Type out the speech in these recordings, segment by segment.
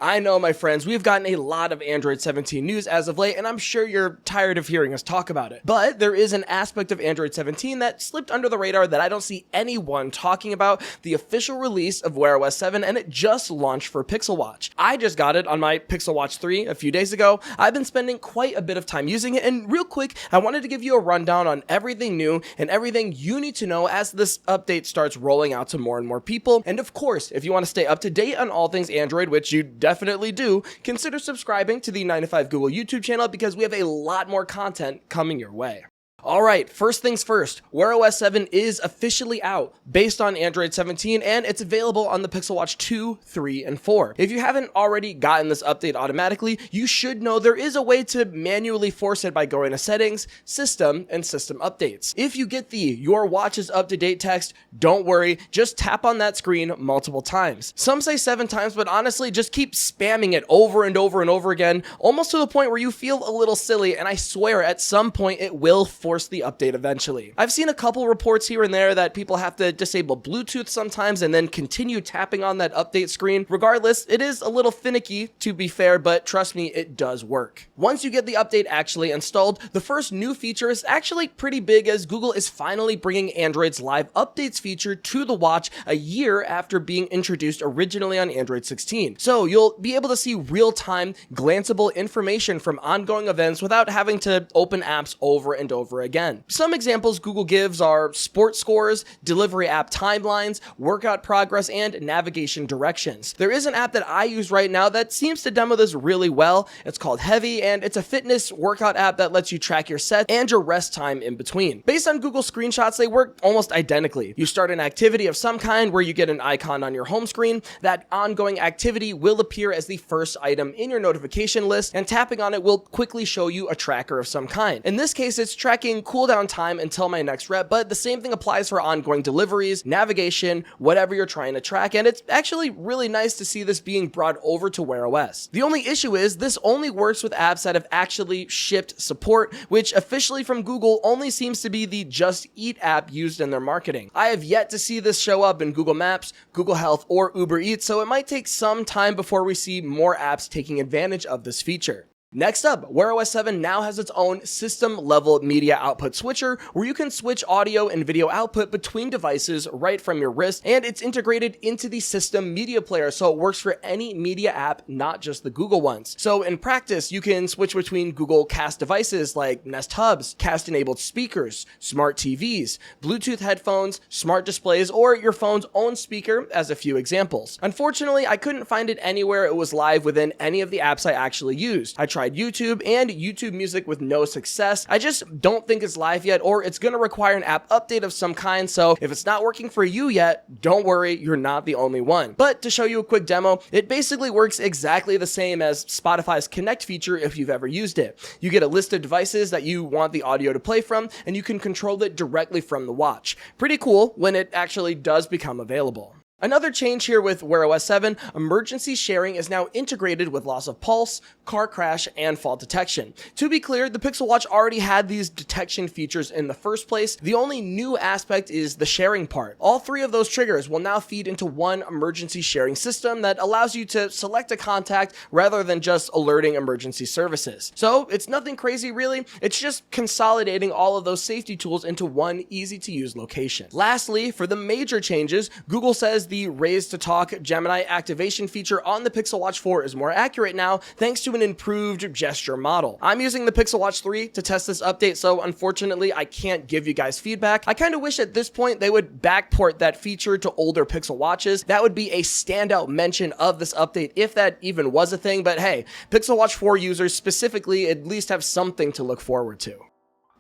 I know, my friends, we've gotten a lot of Android 17 news as of late, and I'm sure you're tired of hearing us talk about it. But there is an aspect of Android 17 that slipped under the radar that I don't see anyone talking about: the official release of Wear OS 7, and it just launched for Pixel Watch. I just got it on my Pixel Watch 3 a few days ago. I've been spending quite a bit of time using it, and real quick, I wanted to give you a rundown on everything new and everything you need to know as this update starts rolling out to more and more people. And of course, if you want to stay up to date on all things Android, which you definitely do, consider subscribing to the 9 to 5 Google YouTube channel because we have a lot more content coming your way. Alright, first things first, Wear OS 7 is officially out based on Android 17, and it's available on the Pixel Watch 2, 3, and 4. If you haven't already gotten this update automatically, you should know there is a way to manually force it by going to Settings, System, and System Updates. If you get the "Your watch is up to date" text, don't worry, just tap on that screen multiple times. Some say 7 times, but honestly, just keep spamming it over and over and over again, almost to the point where you feel a little silly, and I swear at some point it will force the update eventually. I've seen a couple reports here and there that people have to disable Bluetooth sometimes and then continue tapping on that update screen. Regardless, it is a little finicky to be fair, but trust me, it does work. Once you get the update actually installed, the first new feature is actually pretty big, as Google is finally bringing Android's live updates feature to the watch a year after being introduced originally on Android 16. So you'll be able to see real-time, glanceable information from ongoing events without having to open apps over and over again. Some examples Google gives are sports scores, delivery app timelines, workout progress, and navigation directions. There is an app that I use right now that seems to demo this really well. It's called Heavy, and it's a fitness workout app that lets you track your sets and your rest time in between. Based on Google screenshots, they work almost identically. You start an activity of some kind where you get an icon on your home screen. That ongoing activity will appear as the first item in your notification list, and tapping on it will quickly show you a tracker of some kind. In this case, it's tracking cooldown time until my next rep, but the same thing applies for ongoing deliveries, navigation, whatever you're trying to track, and it's actually really nice to see this being brought over to Wear OS. The only issue is this only works with apps that have actually shipped support, which officially from Google only seems to be the Just Eat app used in their marketing. I have yet to see this show up in Google Maps, Google Health, or Uber Eats, so it might take some time before we see more apps taking advantage of this feature. Next up, Wear OS 7 now has its own system-level media output switcher, where you can switch audio and video output between devices right from your wrist, and it's integrated into the system media player, so it works for any media app, not just the Google ones. So in practice, you can switch between Google Cast devices like Nest Hubs, Cast-enabled speakers, smart TVs, Bluetooth headphones, smart displays, or your phone's own speaker, as a few examples. Unfortunately, I couldn't find it anywhere it was live within any of the apps I actually used. I tried YouTube and YouTube Music with no success. I just don't think it's live yet, or it's going to require an app update of some kind, so if it's not working for you yet, don't worry, you're not the only one. But to show you a quick demo, it basically works exactly the same as Spotify's Connect feature if you've ever used it. You get a list of devices that you want the audio to play from, and you can control it directly from the watch. Pretty cool when it actually does become available. Another change here with Wear OS 7, emergency sharing is now integrated with loss of pulse, car crash, and fault detection. To be clear, the Pixel Watch already had these detection features in the first place. The only new aspect is the sharing part. All 3 of those triggers will now feed into one emergency sharing system that allows you to select a contact rather than just alerting emergency services. So it's nothing crazy really, it's just consolidating all of those safety tools into one easy to use location. Lastly, for the major changes, Google says the Raise to Talk Gemini activation feature on the Pixel Watch 4 is more accurate now thanks to an improved gesture model. I'm using the Pixel Watch 3 to test this update, so unfortunately I can't give you guys feedback. I kind of wish at this point they would backport that feature to older Pixel Watches. That would be a standout mention of this update if that even was a thing, but hey, Pixel Watch 4 users specifically at least have something to look forward to.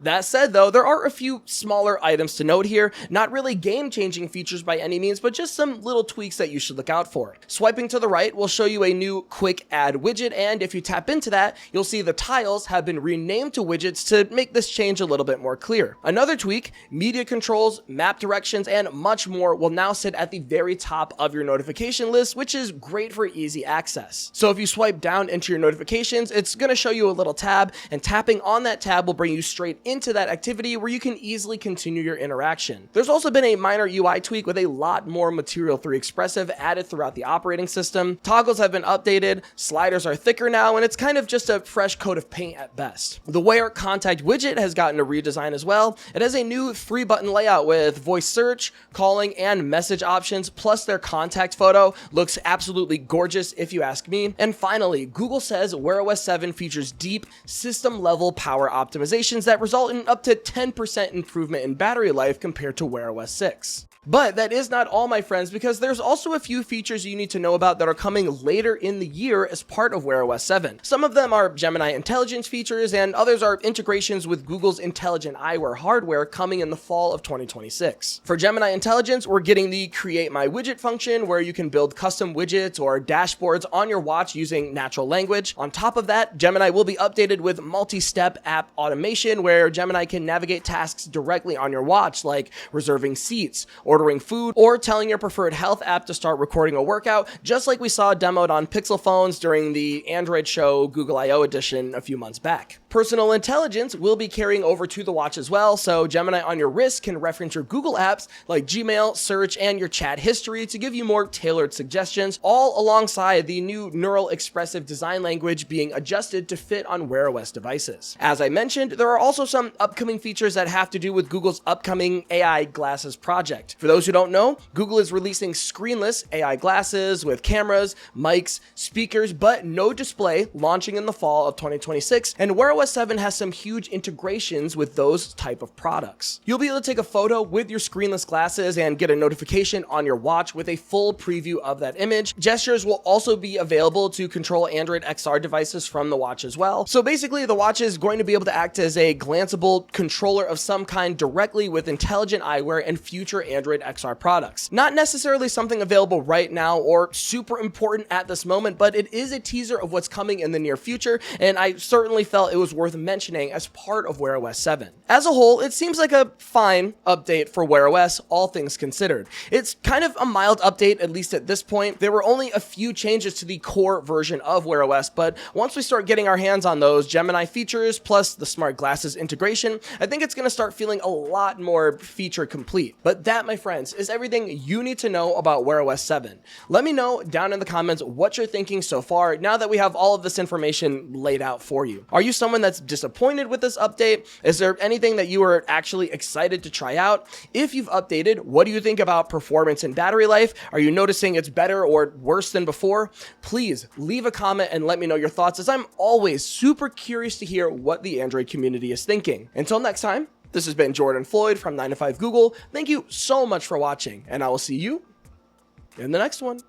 That said though, there are a few smaller items to note here, not really game-changing features by any means, but just some little tweaks that you should look out for. Swiping to the right will show you a new quick add widget, and if you tap into that, you'll see the tiles have been renamed to widgets to make this change a little bit more clear. Another tweak, media controls, map directions, and much more will now sit at the very top of your notification list, which is great for easy access. So if you swipe down into your notifications, it's going to show you a little tab, and tapping on that tab will bring you straight into that activity where you can easily continue your interaction. There's also been a minor UI tweak with a lot more Material 3 Expressive added throughout the operating system. Toggles have been updated, sliders are thicker now, and it's kind of just a fresh coat of paint at best. The Where contact widget has gotten a redesign as well. It has a new 3-button layout with voice search, calling, and message options, plus their contact photo looks absolutely gorgeous if you ask me. And finally, Google says Wear OS 7 features deep system-level power optimizations that result in up to 10% improvement in battery life compared to Wear OS 6. But that is not all, my friends, because there's also a few features you need to know about that are coming later in the year as part of Wear OS 7. Some of them are Gemini intelligence features, and others are integrations with Google's intelligent eyewear hardware coming in the fall of 2026. For Gemini intelligence, we're getting the Create My Widget function, where you can build custom widgets or dashboards on your watch using natural language. On top of that, Gemini will be updated with multi-step app automation, where Gemini can navigate tasks directly on your watch, like reserving seats, ordering food, or telling your preferred health app to start recording a workout, just like we saw demoed on Pixel phones during the Android show Google I/O edition a few months back. Personal intelligence will be carrying over to the watch as well, so Gemini on your wrist can reference your Google apps like Gmail, search, and your chat history to give you more tailored suggestions, all alongside the new neural expressive design language being adjusted to fit on Wear OS devices. As I mentioned, there are also some upcoming features that have to do with Google's upcoming AI glasses project. For those who don't know, Google is releasing screenless AI glasses with cameras, mics, speakers, but no display, launching in the fall of 2026, and Wear OS 7 has some huge integrations with those type of products. You'll be able to take a photo with your screenless glasses and get a notification on your watch with a full preview of that image. Gestures will also be available to control Android XR devices from the watch as well. So basically, the watch is going to be able to act as a glanceable controller of some kind directly with intelligent eyewear and future Android XR products. Not necessarily something available right now or super important at this moment, but it is a teaser of what's coming in the near future, and I certainly felt it was worth mentioning as part of Wear OS 7. As a whole, it seems like a fine update for Wear OS, all things considered. It's kind of a mild update, at least at this point. There were only a few changes to the core version of Wear OS, but once we start getting our hands on those Gemini features plus the smart glasses integration, I think it's going to start feeling a lot more feature complete. But that, my friends, is everything you need to know about Wear OS 7. Let me know down in the comments what you're thinking so far now that we have all of this information laid out for you. Are you someone that's disappointed with this update? Is there anything that you are actually excited to try out? If you've updated, what do you think about performance and battery life? Are you noticing it's better or worse than before? Please leave a comment and let me know your thoughts, as I'm always super curious to hear what the Android community is thinking. Until next time, this has been Jordan Floyd from 9to5 Google. Thank you so much for watching, and I will see you in the next one.